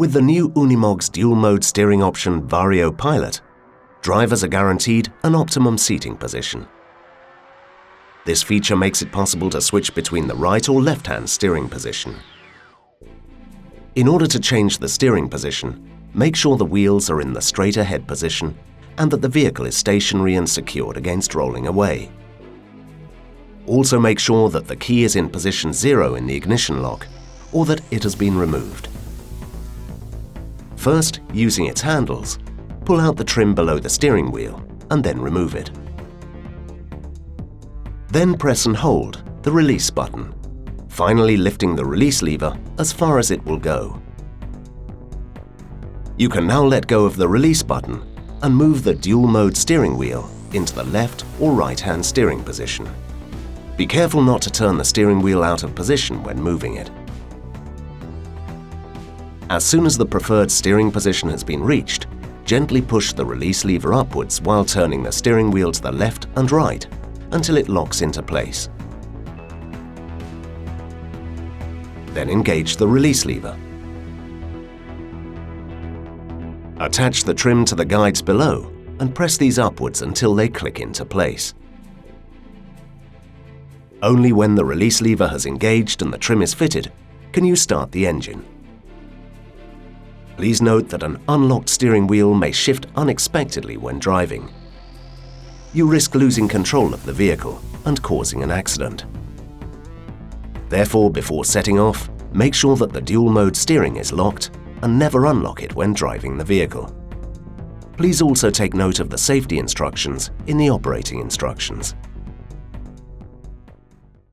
With the new Unimog's dual-mode steering option VarioPilot, drivers are guaranteed an optimum seating position. This feature makes it possible to switch between the right or left-hand steering position. In order to change the steering position, make sure the wheels are in the straight ahead position and that the vehicle is stationary and secured against rolling away. Also make sure that the key is in position 0 in the ignition lock or that it has been removed. First, using its handles, pull out the trim below the steering wheel and then remove it. Then press and hold the release button, finally lifting the release lever as far as it will go. You can now let go of the release button and move the dual-mode steering wheel into the left or right-hand steering position. Be careful not to turn the steering wheel out of position when moving it. As soon as the preferred steering position has been reached, gently push the release lever upwards while turning the steering wheel to the left and right until it locks into place. Then engage the release lever. Attach the trim to the guides below and press these upwards until they click into place. Only when the release lever has engaged and the trim is fitted can you start the engine. Please note that an unlocked steering wheel may shift unexpectedly when driving. You risk losing control of the vehicle and causing an accident. Therefore, before setting off, make sure that the dual-mode steering is locked and never unlock it when driving the vehicle. Please also take note of the safety instructions in the operating instructions.